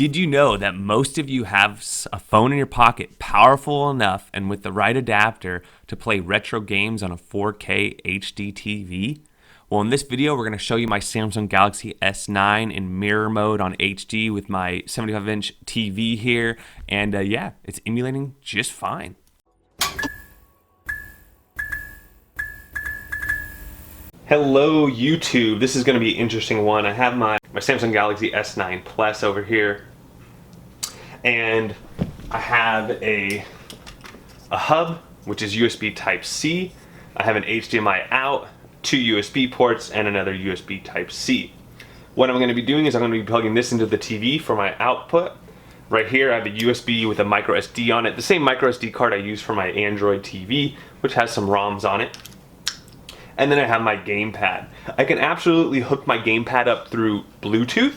Did you know that most of you have a phone in your pocket powerful enough and with the right adapter to play retro games on a 4K HD TV? Well, in this video, we're going to show you my Samsung Galaxy S9 in mirror mode on HD with my 75-inch TV here. And yeah, it's emulating just fine. Hello YouTube, this is going to be an interesting one. I have my Samsung Galaxy S9 Plus over here, and I have a hub, which is USB Type-C. I have an HDMI out, 2 USB ports, and another USB Type-C. What I'm going to be doing is I'm going to be plugging this into the TV for my output. Right here I have a USB with a micro SD on it, the same micro SD card I use for my Android TV, which has some ROMs on it. And then I have my gamepad. I can absolutely hook my gamepad up through Bluetooth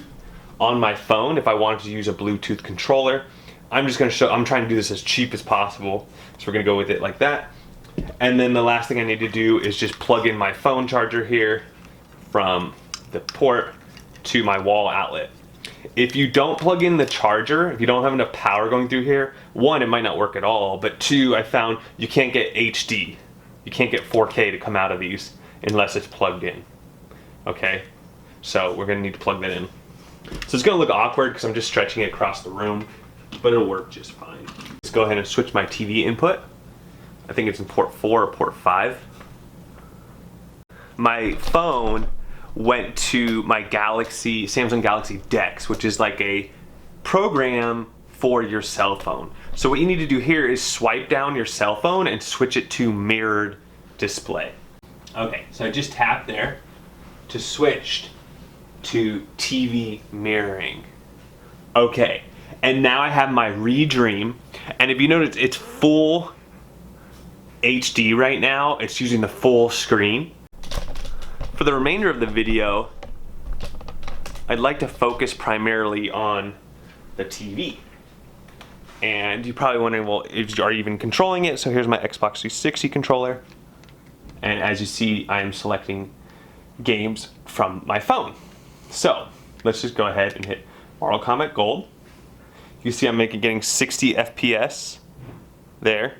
on my phone if I wanted to use a Bluetooth controller. I'm trying to do this as cheap as possible, so we're gonna go with it like that. And then the last thing I need to do is just plug in my phone charger here from the port to my wall outlet. If you don't plug in the charger, if you don't have enough power going through here, one, it might not work at all, but two, I found you can't get HD. You can't get 4K to come out of these unless it's plugged in. Okay, so we're gonna need to plug that in. So it's gonna look awkward because I'm just stretching it across the room, but it'll work just fine. Let's go ahead and switch my TV input. I think it's in port 4 or port 5. My phone went to my Samsung Galaxy Dex, which is like a program for your cell phone. So what you need to do here is swipe down your cell phone and switch it to mirrored display. Okay, so I just tapped there to switch to TV mirroring. Okay, and now I have my Redream, and if you notice, it's full HD right now. It's using the full screen. For the remainder of the video, I'd like to focus primarily on the TV. And you're probably wondering, well, are you even controlling it? So here's my Xbox 360 controller. And as you see, I am selecting games from my phone. So let's just go ahead and hit Mortal Kombat Gold. You see I'm getting 60 FPS there.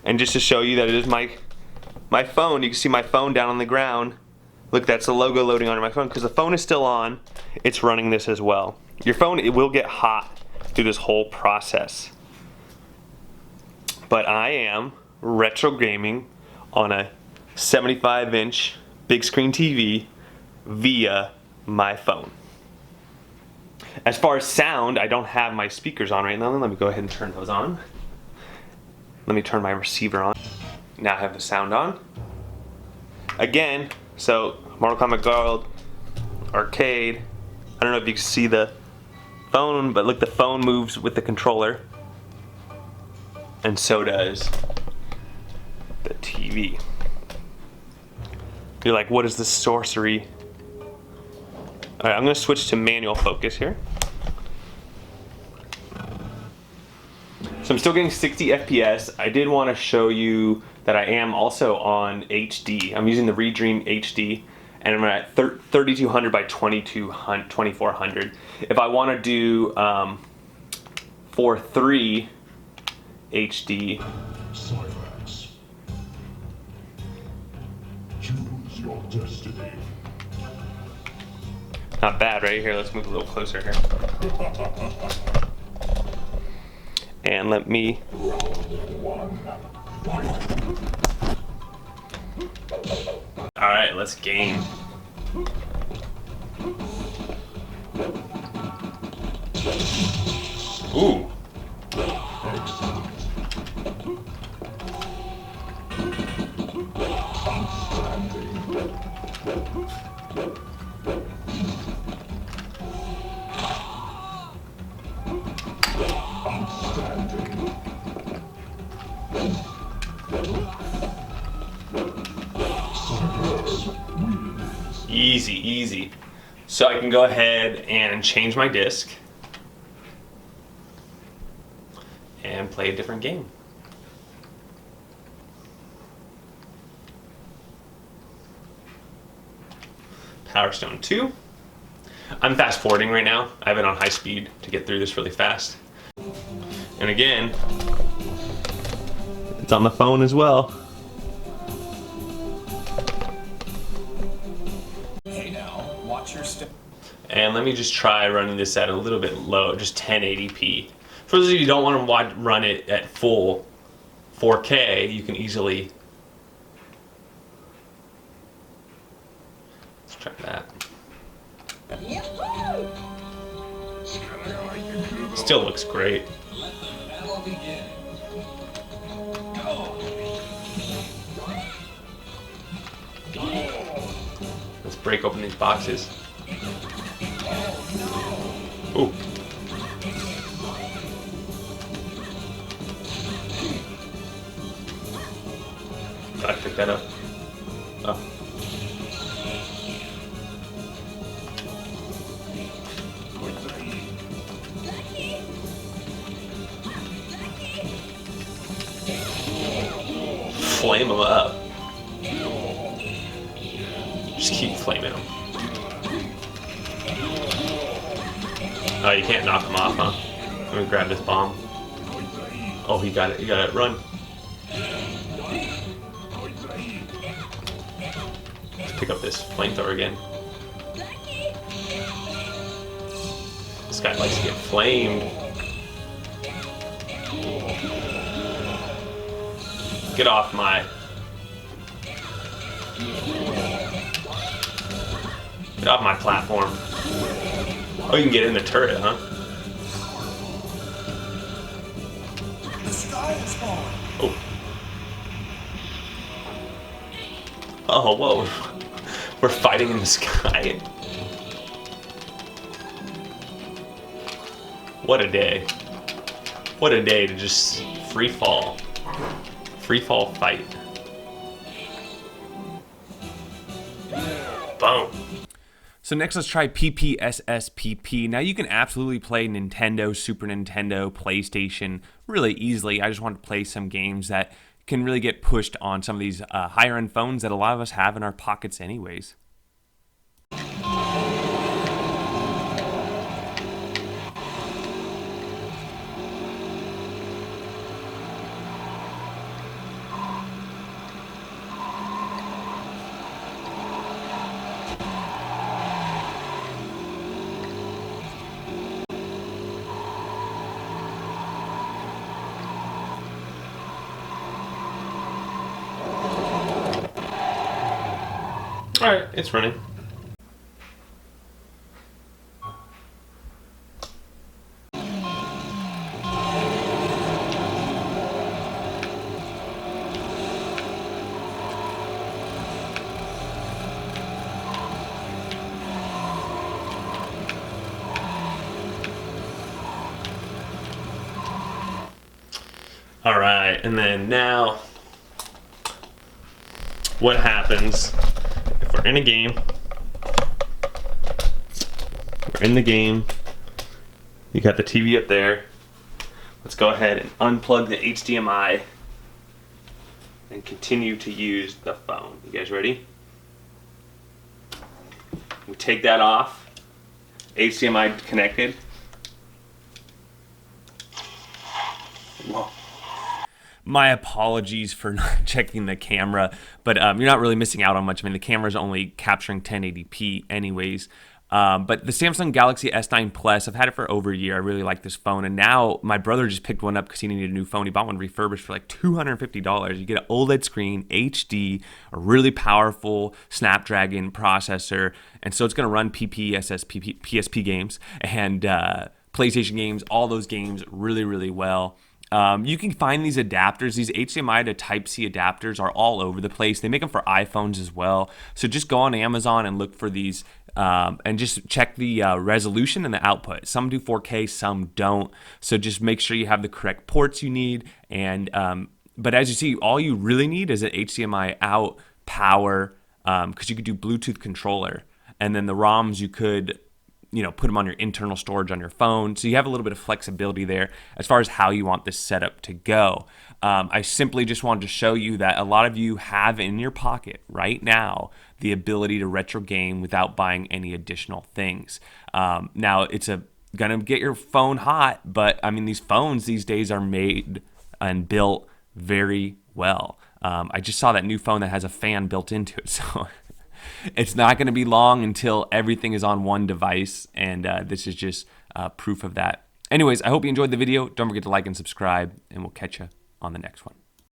And just to show you that it is my phone, you can see my phone down on the ground. Look, that's the logo loading on my phone. Because the phone is still on, it's running this as well. Your phone, it will get hot through this whole process. But I am retro gaming on a 75-inch big screen TV via my phone. As far as sound, I don't have my speakers on right now. Let me go ahead and turn those on. Let me turn my receiver on. Now I have the sound on. Again, so Mortal Kombat Gold, arcade. I don't know if you can see the phone, but look, the phone moves with the controller, and so does the TV. You're like, what is this sorcery? Alright, I'm going to switch to manual focus here. So I'm still getting 60 FPS. I did want to show you that I am also on HD. I'm using the Redream HD, and I'm at 3200 by 2400. If I want to do 4:3 HD, Silence. Choose your destiny. not bad, right? Here, let's move a little closer here. And let me. All right, let's game. Ooh. Easy, easy. So I can go ahead and change my disc and play a different game. Power Stone 2. I'm fast forwarding right now. I have it on high speed to get through this really fast. And again, it's on the phone as well. Hey now, watch your step. And let me just try running this at a little bit low, just 1080p. For those of you who don't want to run it at full 4K, you can easily... Let's try that. Still looks great. Let the battle begin. Go! Let's break open these boxes. Ooh. Gotta pick that up. Oh. Flame them up. Just keep flaming them. Oh, you can't knock them off, huh? Let me grab this bomb. Oh, he got it. You got it. Run. Let's pick up this flamethrower again. This guy likes to get flamed. Get off my... Get off my platform. Oh, you can get in the turret, huh? The sky is falling. Oh. Oh, whoa. We're fighting in the sky. What a day. What a day to just free fall. Free fall fight. Boom. So next let's try PPSSPP. Now you can absolutely play Nintendo, Super Nintendo, PlayStation really easily. I just want to play some games that can really get pushed on some of these higher end phones that a lot of us have in our pockets anyways. Alright, it's running. Alright, and then now, what happens if we're in a game, we're in the game, you got the TV up there, let's go ahead and unplug the HDMI and continue to use the phone. You guys ready? We take that off, HDMI connected. Whoa. My apologies for not checking the camera, but you're not really missing out on much. I mean, the camera's only capturing 1080p anyways. But the Samsung Galaxy S9 Plus, I've had it for over a year. I really like this phone. And now my brother just picked one up because he needed a new phone. He bought one refurbished for like $250. You get an OLED screen, HD, a really powerful Snapdragon processor. And so it's going to run PSP games and PlayStation games, all those games really, really well. You can find these adapters, these HDMI to Type-C adapters are all over the place. They make them for iPhones as well. So just go on Amazon and look for these and just check the resolution and the output. Some do 4K, some don't. So just make sure you have the correct ports you need. And but as you see, all you really need is an HDMI out, power, because you could do Bluetooth controller. And then the ROMs you could put them on your internal storage on your phone. So you have a little bit of flexibility there as far as how you want this setup to go. I simply just wanted to show you that a lot of you have in your pocket right now the ability to retro game without buying any additional things. Now, it's gonna get your phone hot, but I mean, these phones these days are made and built very well. I just saw that new phone that has a fan built into it, so it's not going to be long until everything is on one device, and this is just proof of that. Anyways, I hope you enjoyed the video. Don't forget to like and subscribe, and we'll catch you on the next one.